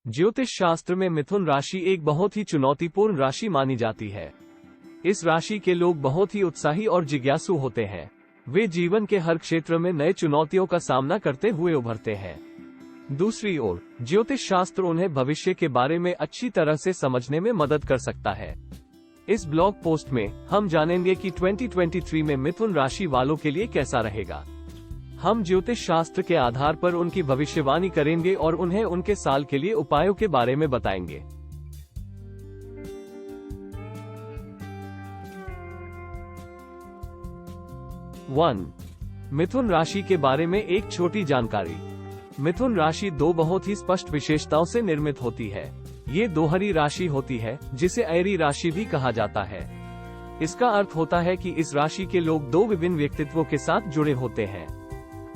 ज्योतिष शास्त्र में मिथुन राशि एक बहुत ही चुनौतीपूर्ण राशि मानी जाती है। इस राशि के लोग बहुत ही उत्साही और जिज्ञासु होते हैं। वे जीवन के हर क्षेत्र में नए चुनौतियों का सामना करते हुए उभरते हैं। दूसरी ओर ज्योतिष शास्त्र उन्हें भविष्य के बारे में अच्छी तरह से समझने में मदद कर सकता है। इस ब्लॉग पोस्ट में हम जानेंगे कि 2023 में मिथुन राशि वालों के लिए कैसा रहेगा। हम ज्योतिष शास्त्र के आधार पर उनकी भविष्यवाणी करेंगे और उन्हें उनके साल के लिए उपायों के बारे में बताएंगे। 1. मिथुन राशि के बारे में एक छोटी जानकारी। मिथुन राशि दो बहुत ही स्पष्ट विशेषताओं से निर्मित होती है। ये दोहरी राशि होती है, जिसे एरी राशि भी कहा जाता है। इसका अर्थ होता है कि इस राशि के लोग दो विभिन्न व्यक्तित्वों के साथ जुड़े होते हैं।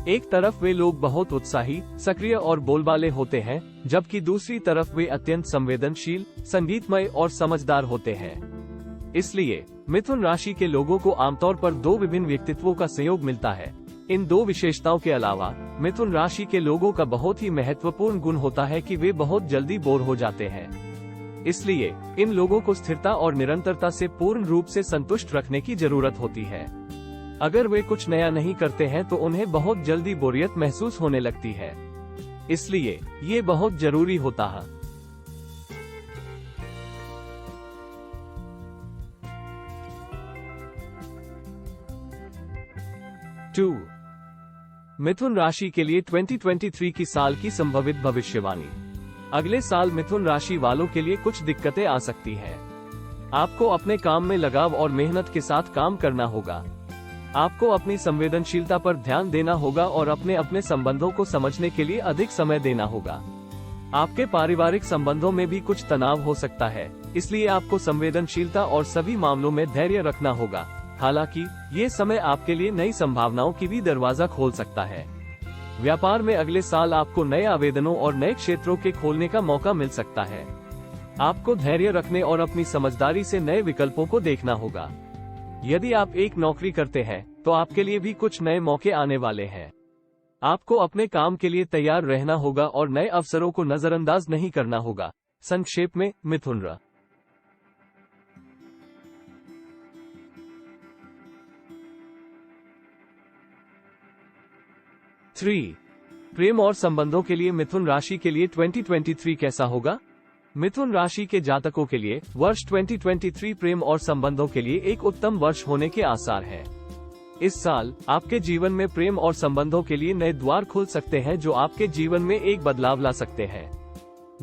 एक तरफ वे लोग बहुत उत्साही, सक्रिय और बोलबाले होते हैं, जबकि दूसरी तरफ वे अत्यंत संवेदनशील, संगीतमय और समझदार होते हैं। इसलिए मिथुन राशि के लोगों को आमतौर पर दो विभिन्न व्यक्तित्वों का संयोग मिलता है। इन दो विशेषताओं के अलावा मिथुन राशि के लोगों का बहुत ही महत्वपूर्ण गुण होता है कि वे बहुत जल्दी बोर हो जाते हैं। इसलिए इन लोगों को स्थिरता और निरंतरता से पूर्ण रूप से संतुष्ट रखने की जरूरत होती है। अगर वे कुछ नया नहीं करते हैं तो उन्हें बहुत जल्दी बोरियत महसूस होने लगती है। इसलिए ये बहुत जरूरी होता है। टू, मिथुन राशि के लिए 2023 की साल की संभावित भविष्यवाणी। अगले साल मिथुन राशि वालों के लिए कुछ दिक्कतें आ सकती हैं। आपको अपने काम में लगाव और मेहनत के साथ काम करना होगा। आपको अपनी संवेदनशीलता पर ध्यान देना होगा और अपने संबंधों को समझने के लिए अधिक समय देना होगा। आपके पारिवारिक संबंधों में भी कुछ तनाव हो सकता है, इसलिए आपको संवेदनशीलता और सभी मामलों में धैर्य रखना होगा। हालांकि ये समय आपके लिए नई संभावनाओं की भी दरवाजा खोल सकता है। व्यापार में अगले साल आपको नए आवेदनों और नए क्षेत्रों के खोलने का मौका मिल सकता है। आपको धैर्य रखने और अपनी समझदारी से नए विकल्पों को देखना होगा। यदि आप एक नौकरी करते हैं तो आपके लिए भी कुछ नए मौके आने वाले हैं। आपको अपने काम के लिए तैयार रहना होगा और नए अवसरों को नजरअंदाज नहीं करना होगा। संक्षेप में मिथुन राशि। 3. प्रेम और संबंधों के लिए मिथुन राशि के लिए 2023 कैसा होगा। मिथुन राशि के जातकों के लिए वर्ष 2023 प्रेम और संबंधों के लिए एक उत्तम वर्ष होने के आसार हैं। इस साल आपके जीवन में प्रेम और संबंधों के लिए नए द्वार खुल सकते हैं, जो आपके जीवन में एक बदलाव ला सकते हैं।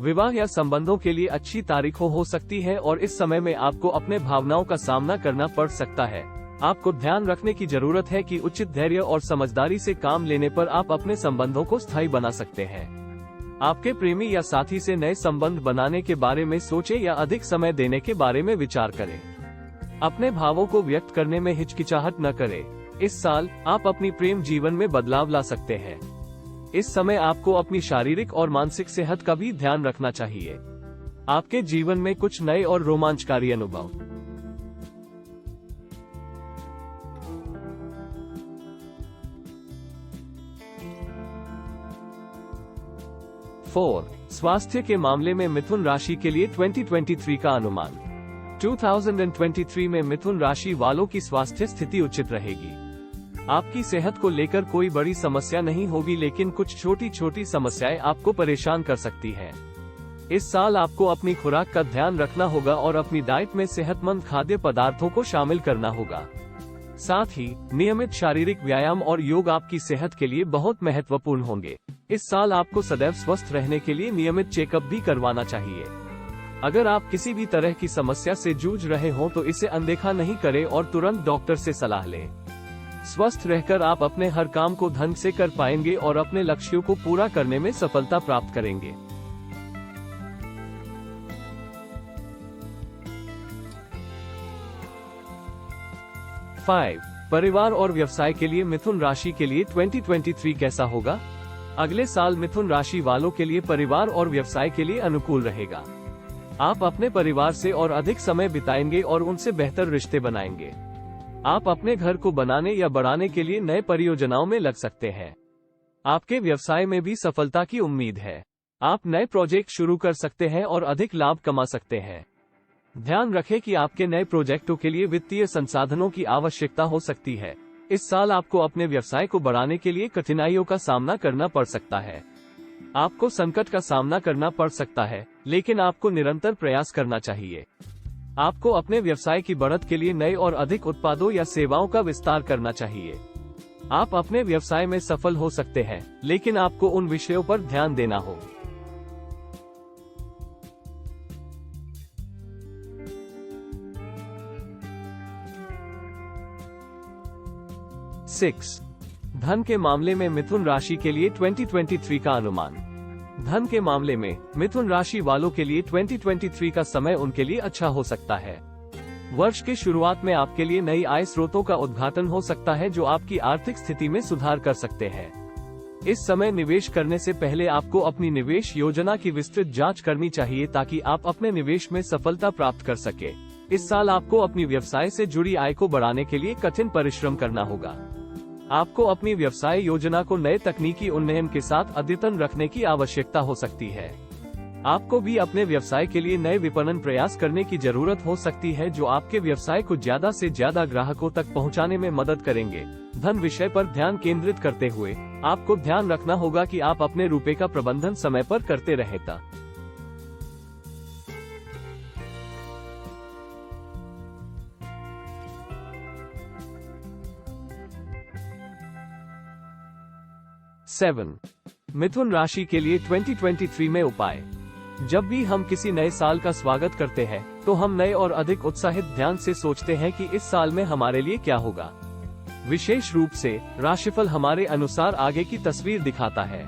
विवाह या संबंधों के लिए अच्छी तारीखों हो सकती है और इस समय में आपको अपने भावनाओं का सामना करना पड़ सकता है। आपको ध्यान रखने की जरूरत है कि उचित धैर्य और समझदारी से काम लेने पर आप अपने संबंधों को स्थायी बना सकते हैं। आपके प्रेमी या साथी से नए संबंध बनाने के बारे में सोचें या अधिक समय देने के बारे में विचार करें। अपने भावों को व्यक्त करने में हिचकिचाहट न करें। इस साल आप अपनी प्रेम जीवन में बदलाव ला सकते हैं। इस समय आपको अपनी शारीरिक और मानसिक सेहत का भी ध्यान रखना चाहिए। आपके जीवन में कुछ नए और रोमांचकारी अनुभव। 4. स्वास्थ्य के मामले में मिथुन राशि के लिए 2023 का अनुमान। 2023 में मिथुन राशि वालों की स्वास्थ्य स्थिति उचित रहेगी। आपकी सेहत को लेकर कोई बड़ी समस्या नहीं होगी, लेकिन कुछ छोटी छोटी समस्याएं आपको परेशान कर सकती हैं। इस साल आपको अपनी खुराक का ध्यान रखना होगा और अपनी डाइट में सेहतमंद खाद्य पदार्थों को शामिल करना होगा। साथ ही नियमित शारीरिक व्यायाम और योग आपकी सेहत के लिए बहुत महत्वपूर्ण होंगे। इस साल आपको सदैव स्वस्थ रहने के लिए नियमित चेकअप भी करवाना चाहिए। अगर आप किसी भी तरह की समस्या से जूझ रहे हों तो इसे अनदेखा नहीं करें और तुरंत डॉक्टर से सलाह लें। स्वस्थ रहकर आप अपने हर काम को ढंग से कर पाएंगे और अपने लक्ष्यों को पूरा करने में सफलता प्राप्त करेंगे। 5. परिवार और व्यवसाय के लिए मिथुन राशि के लिए 2023 कैसा होगा। अगले साल मिथुन राशि वालों के लिए परिवार और व्यवसाय के लिए अनुकूल रहेगा। आप अपने परिवार से और अधिक समय बिताएंगे और उनसे बेहतर रिश्ते बनाएंगे। आप अपने घर को बनाने या बढ़ाने के लिए नए परियोजनाओं में लग सकते हैं। आपके व्यवसाय में भी सफलता की उम्मीद है। आप नए प्रोजेक्ट शुरू कर सकते हैं और अधिक लाभ कमा सकते हैं। ध्यान रखें कि आपके नए प्रोजेक्टों के लिए वित्तीय संसाधनों की आवश्यकता हो सकती है। इस साल आपको अपने व्यवसाय को बढ़ाने के लिए कठिनाइयों का सामना करना पड़ सकता है। आपको संकट का सामना करना पड़ सकता है, लेकिन आपको निरंतर प्रयास करना चाहिए। आपको अपने व्यवसाय की बढ़त के लिए नए और अधिक उत्पादों या सेवाओं का विस्तार करना चाहिए। आप अपने व्यवसाय में सफल हो सकते हैं, लेकिन आपको उन विषयों पर ध्यान देना हो। धन के मामले में मिथुन राशि के लिए 2023 का अनुमान। धन के मामले में मिथुन राशि वालों के लिए 2023 का समय उनके लिए अच्छा हो सकता है। वर्ष की शुरुआत में आपके लिए नई आय स्रोतों का उद्घाटन हो सकता है जो आपकी आर्थिक स्थिति में सुधार कर सकते हैं। इस समय निवेश करने से पहले आपको अपनी निवेश योजना की विस्तृत जांच करनी चाहिए ताकि आप अपने निवेश में सफलता प्राप्त कर सके। इस साल आपको अपनी व्यवसाय से जुड़ी आय को बढ़ाने के लिए कठिन परिश्रम करना होगा। आपको अपनी व्यवसाय योजना को नए तकनीकी उन्नयन के साथ अद्यतन रखने की आवश्यकता हो सकती है। आपको भी अपने व्यवसाय के लिए नए विपणन प्रयास करने की जरूरत हो सकती है जो आपके व्यवसाय को ज्यादा से ज्यादा ग्राहकों तक पहुंचाने में मदद करेंगे। धन विषय पर ध्यान केंद्रित करते हुए आपको ध्यान रखना होगा कि आप अपने रुपए का प्रबंधन समय पर करते रहें। 7 मिथुन राशि के लिए 2023 में उपाय। जब भी हम किसी नए साल का स्वागत करते हैं तो हम नए और अधिक उत्साहित ध्यान से सोचते हैं कि इस साल में हमारे लिए क्या होगा। विशेष रूप से राशिफल हमारे अनुसार आगे की तस्वीर दिखाता है।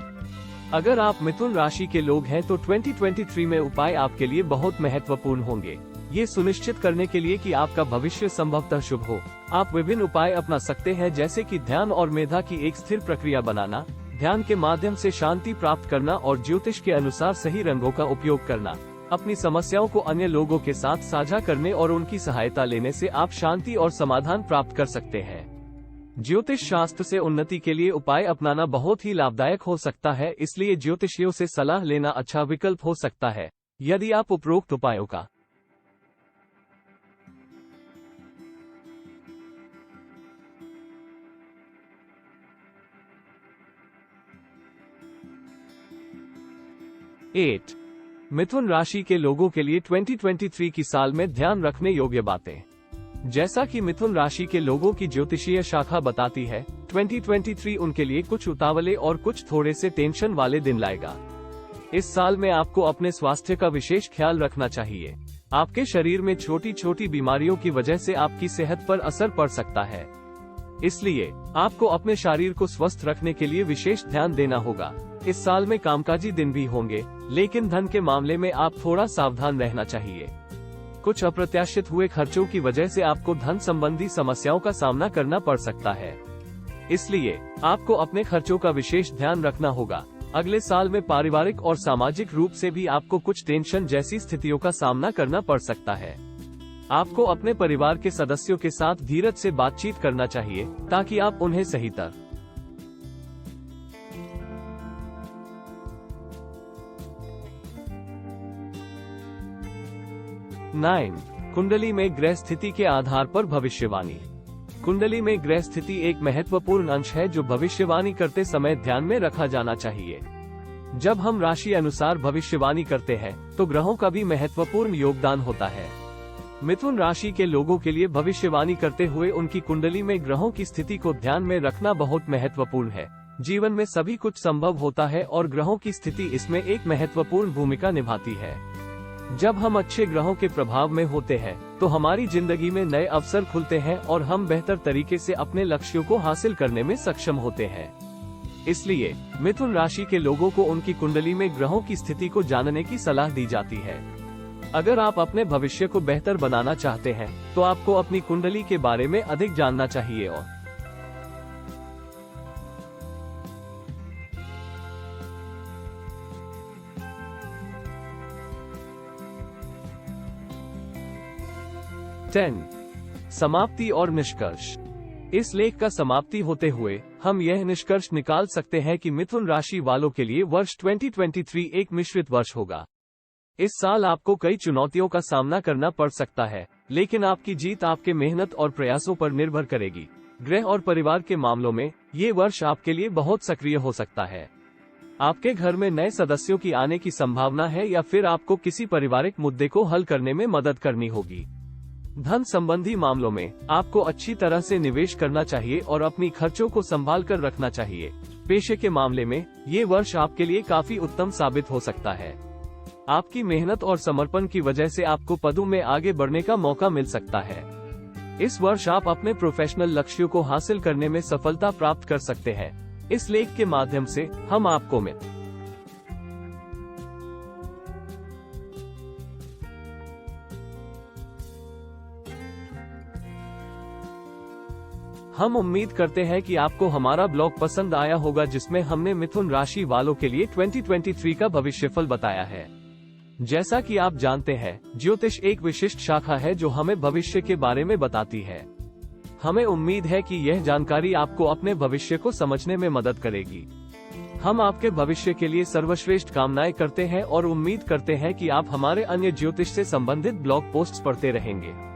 अगर आप मिथुन राशि के लोग हैं तो 2023 में उपाय आपके लिए बहुत महत्वपूर्ण होंगे। ये सुनिश्चित करने के लिए कि आपका भविष्य संभवतः शुभ हो, आप विभिन्न उपाय अपना सकते हैं, जैसे कि ध्यान और मेधा की एक स्थिर प्रक्रिया बनाना, ध्यान के माध्यम से शांति प्राप्त करना और ज्योतिष के अनुसार सही रंगों का उपयोग करना। अपनी समस्याओं को अन्य लोगों के साथ साझा करने और उनकी सहायता लेने से आप शांति और समाधान प्राप्त कर सकते हैं। ज्योतिष शास्त्र से उन्नति के लिए उपाय अपनाना बहुत ही लाभदायक हो सकता है, इसलिए ज्योतिषियों से सलाह लेना अच्छा विकल्प हो सकता है यदि आप उपरोक्त उपायों का 8 मिथुन राशि के लोगों के लिए 2023 की साल में ध्यान रखने योग्य बातें। जैसा कि मिथुन राशि के लोगों की ज्योतिषीय शाखा बताती है, 2023 उनके लिए कुछ उतावले और कुछ थोड़े से टेंशन वाले दिन लाएगा। इस साल में आपको अपने स्वास्थ्य का विशेष ख्याल रखना चाहिए। आपके शरीर में छोटी छोटी बीमारियों की वजह से आपकी सेहत पर असर पड़ सकता है, इसलिए आपको अपने शरीर को स्वस्थ रखने के लिए विशेष ध्यान देना होगा। इस साल में कामकाजी दिन भी होंगे, लेकिन धन के मामले में आप थोड़ा सावधान रहना चाहिए। कुछ अप्रत्याशित हुए खर्चों की वजह से आपको धन संबंधी समस्याओं का सामना करना पड़ सकता है, इसलिए आपको अपने खर्चों का विशेष ध्यान रखना होगा। अगले साल में पारिवारिक और सामाजिक रूप से भी आपको कुछ टेंशन जैसी स्थितियों का सामना करना पड़ सकता है। आपको अपने परिवार के सदस्यों के साथ धीरज से बातचीत करना चाहिए ताकि आप उन्हें सही तरह 9 कुंडली में ग्रह स्थिति के आधार पर भविष्यवाणी। कुंडली में ग्रह स्थिति एक महत्वपूर्ण अंश है जो भविष्यवाणी करते समय ध्यान में रखा जाना चाहिए। जब हम राशि अनुसार भविष्यवाणी करते हैं तो ग्रहों का भी महत्वपूर्ण योगदान होता है। मिथुन राशि के लोगों के लिए भविष्यवाणी करते हुए उनकी कुंडली में ग्रहों की स्थिति को ध्यान में रखना बहुत महत्वपूर्ण है। जीवन में सभी कुछ संभव होता है और ग्रहों की स्थिति इसमें एक महत्वपूर्ण भूमिका निभाती है। जब हम अच्छे ग्रहों के प्रभाव में होते हैं तो हमारी जिंदगी में नए अवसर खुलते हैं और हम बेहतर तरीके से अपने लक्ष्यों को हासिल करने में सक्षम होते हैं। इसलिए मिथुन राशि के लोगों को उनकी कुंडली में ग्रहों की स्थिति को जानने की सलाह दी जाती है। अगर आप अपने भविष्य को बेहतर बनाना चाहते हैं तो आपको अपनी कुंडली के बारे में अधिक जानना चाहिए और 10 समाप्ति और निष्कर्ष। इस लेख का समाप्ति होते हुए हम यह निष्कर्ष निकाल सकते हैं कि मिथुन राशि वालों के लिए वर्ष 2023 एक मिश्रित वर्ष होगा। इस साल आपको कई चुनौतियों का सामना करना पड़ सकता है, लेकिन आपकी जीत आपके मेहनत और प्रयासों पर निर्भर करेगी। गृह और परिवार के मामलों में ये वर्ष आपके लिए बहुत सक्रिय हो सकता है। आपके घर में नए सदस्यों की आने की संभावना है या फिर आपको किसी पारिवारिक मुद्दे को हल करने में मदद करनी होगी। धन संबंधी मामलों में आपको अच्छी तरह से निवेश करना चाहिए और अपनी खर्चों को संभाल कर रखना चाहिए। पेशे के मामले में ये वर्ष आपके लिए काफी उत्तम साबित हो सकता है। आपकी मेहनत और समर्पण की वजह से आपको पदों में आगे बढ़ने का मौका मिल सकता है। इस वर्ष आप अपने प्रोफेशनल लक्ष्यों को हासिल करने में सफलता प्राप्त कर सकते हैं। इस लेख के माध्यम से हम आपको हम उम्मीद करते हैं कि आपको हमारा ब्लॉग पसंद आया होगा, जिसमें हमने मिथुन राशि वालों के लिए 2023 का भविष्यफल बताया है। जैसा कि आप जानते हैं, ज्योतिष एक विशिष्ट शाखा है जो हमें भविष्य के बारे में बताती है। हमें उम्मीद है कि यह जानकारी आपको अपने भविष्य को समझने में मदद करेगी। हम आपके भविष्य के लिए सर्वश्रेष्ठ कामनाएं करते हैं और उम्मीद करते हैं कि आप हमारे अन्य ज्योतिष से संबंधित ब्लॉग पोस्ट्स पढ़ते रहेंगे।